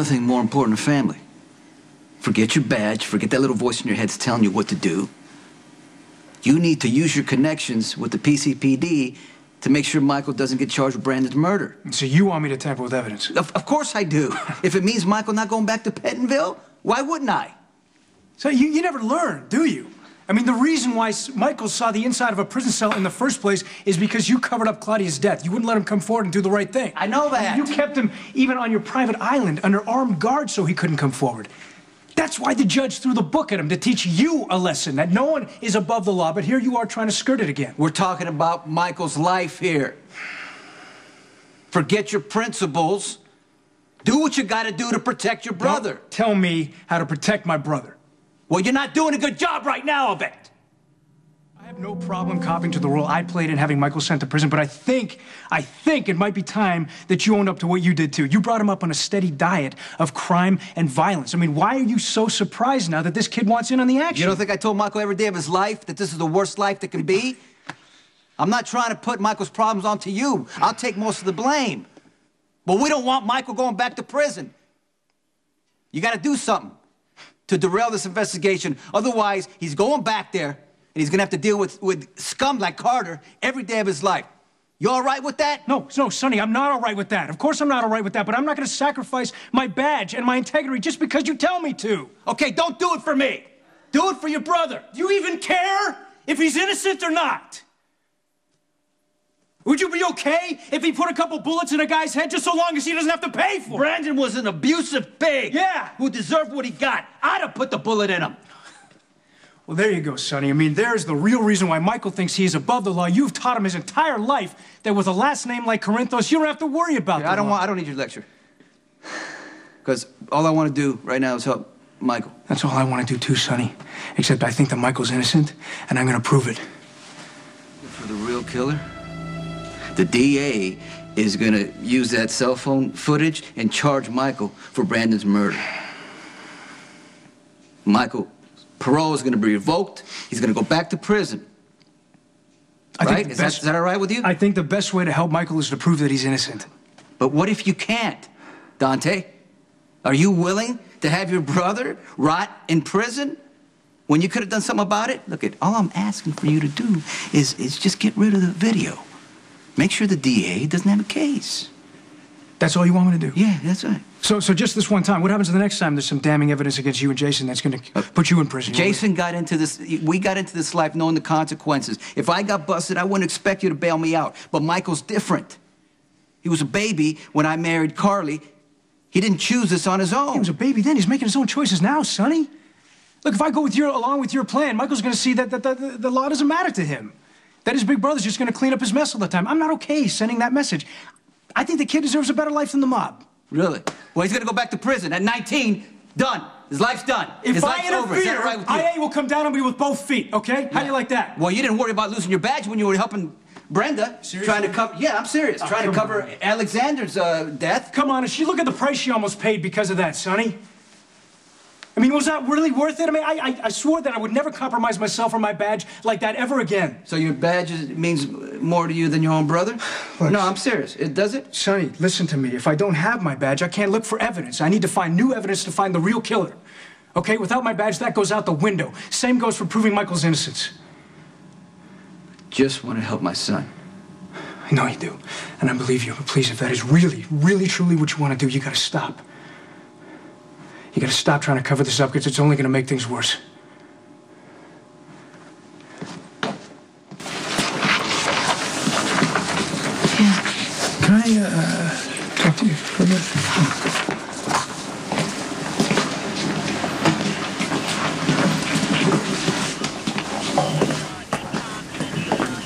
nothing more important than family. Forget your badge, forget that little voice in your head telling you what to do. You need to use your connections with the PCPD to make sure Michael doesn't get charged with Brandon's murder. So you want me to tamper with evidence? Of course I do. If it means Michael not going back to Pentonville, why wouldn't I? So you never learn, do you? I mean, the reason why Michael saw the inside of a prison cell in the first place is because you covered up Claudia's death. You wouldn't let him come forward and do the right thing. I know that. I mean, you kept him even on your private island under armed guard so he couldn't come forward. That's why the judge threw the book at him, to teach you a lesson, that no one is above the law, but here you are trying to skirt it again. We're talking about Michael's life here. Forget your principles. Do what you gotta do to protect your brother. Don't tell me how to protect my brother. Well, you're not doing a good job right now, Abyy. I have no problem copying to the role I played in having Michael sent to prison, but I think it might be time that you owned up to what you did too. You brought him up on a steady diet of crime and violence. I mean, why are you so surprised now that this kid wants in on the action? You don't think I told Michael every day of his life that this is the worst life that can be? I'm not trying to put Michael's problems onto you. I'll take most of the blame. But we don't want Michael going back to prison. You gotta do something to derail this investigation. Otherwise, he's going back there, and he's gonna have to deal with scum like Carter every day of his life. You all right with that? No, Sonny, I'm not all right with that. Of course I'm not all right with that, but I'm not gonna sacrifice my badge and my integrity just because you tell me to. Okay, don't do it for me. Do it for your brother. Do you even care if he's innocent or not? Would you be okay if he put a couple bullets in a guy's head just so long as he doesn't have to pay for it? Brandon was an abusive pig. Yeah. Who deserved what he got. I'd have put the bullet in him. Well, there you go, Sonny. I mean, there's the real reason why Michael thinks he's above the law. You've taught him his entire life that with a last name like Corinthos, you don't have to worry about that. I don't need your lecture. Because all I want to do right now is help Michael. That's all I want to do too, Sonny. Except I think that Michael's innocent, and I'm going to prove it. For the real killer? The DA is going to use that cell phone footage and charge Michael for Brandon's murder. Michael, parole is going to be revoked. He's going to go back to prison. Right? Is that all right with you? I think the best way to help Michael is to prove that he's innocent. But what if you can't, Dante? Are you willing to have your brother rot in prison when you could have done something about it? Look, all I'm asking for you to do is just get rid of the video. Make sure the DA doesn't have a case. That's all you want me to do? Yeah, that's right. So just this one time, what happens the next time there's some damning evidence against you and Jason that's going to put you in prison? Jason got into this, we got into this life knowing the consequences. If I got busted, I wouldn't expect you to bail me out. But Michael's different. He was a baby when I married Carly. He didn't choose this on his own. He was a baby then. He's making his own choices now, Sonny. Look, if I go along with your plan, Michael's going to see that the law doesn't matter to him. That his big brother's just going to clean up his mess all the time. I'm not okay sending that message. I think the kid deserves a better life than the mob. Really? Well, he's going to go back to prison at 19. Done. His life's done. If his I life's interfere, over. Is that right with you? IA will come down on me with both feet, okay? How do you like that? Well, you didn't worry about losing your badge when you were helping Brenda. Seriously? Trying to cover... Yeah, I'm serious. Trying to cover Alexander's death. Come on, look at the price she almost paid because of that, Sonny. I mean, was that really worth it? I mean, I swore that I would never compromise myself or my badge like that ever again. So your badge means more to you than your own brother? Look, no, I'm serious. Does it? Sonny, listen to me. If I don't have my badge, I can't look for evidence. I need to find new evidence to find the real killer. Okay? Without my badge, that goes out the window. Same goes for proving Michael's innocence. Just want to help my son. I know you do. And I believe you. But please, if that is really, really, truly what you want to do, you gotta stop. You gotta stop trying to cover this up because it's only gonna make things worse. Yeah. Can I, talk to you for a minute?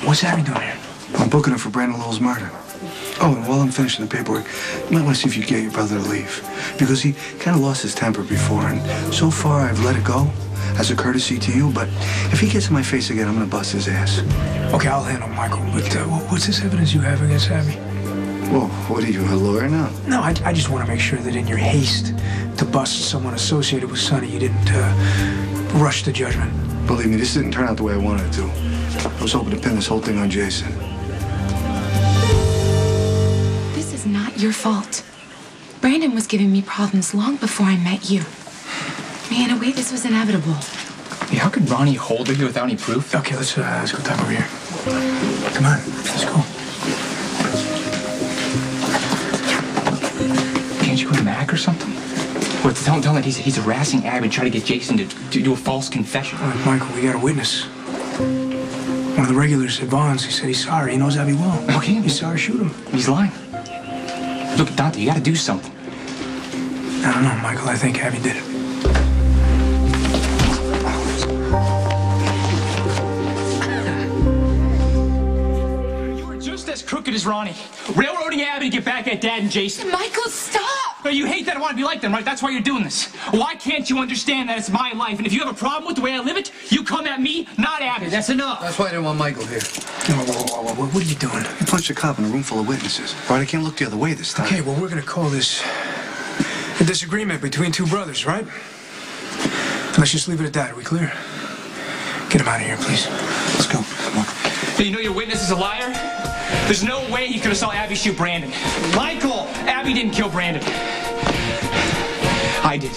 What's Abyy doing here? I'm booking her for Brandon Lowell's murder. Oh, and while I'm finishing the paperwork, you might want to see if you can get your brother to leave. Because he kind of lost his temper before, and so far I've let it go as a courtesy to you, but if he gets in my face again, I'm going to bust his ass. Okay, I'll handle Michael, but what's this evidence you have against Abyy? Well, what are you, a lawyer now? No, I just want to make sure that in your haste to bust someone associated with Sonny, you didn't rush to judgment. Believe me, this didn't turn out the way I wanted it to. I was hoping to pin this whole thing on Jason. This is not your fault. Brandon was giving me problems long before I met you. Man, in a way, this was inevitable. Hey, how could Ronnie hold her here without any proof? Okay, let's go talk over here. Come on, let's go. Can't you go to Mac or something? Or tell him that he's harassing Abyy and try to get Jason to do a false confession. All right, Michael, we got a witness. One of the regulars at Vaughn's. He said he's sorry. He knows Abyy well. Okay. He's sorry. Shoot him. He's lying. Look, Dante, you gotta do something. I don't know, Michael. I think Abyy did it. You were just as crooked as Ronnie. Railroading Abyy to get back at Dad and Jason. Michael, stop! But you hate that I want to be like them, right? That's why you're doing this. Why can't you understand that it's my life? And if you have a problem with the way I live it, you come at me, not Abyy. Hey, that's enough. That's why I didn't want Michael here. Whoa. What are you doing? You punched a cop in a room full of witnesses. Right, I can't look the other way this time. Okay, well, we're gonna call this a disagreement between two brothers, right? Let's just leave it at that. Are we clear? Get him out of here, please. Let's go. Come on. Hey, you know your witness is a liar? There's no way he could have saw Abyy shoot Brandon. Michael! Abyy didn't kill Brandon. I did.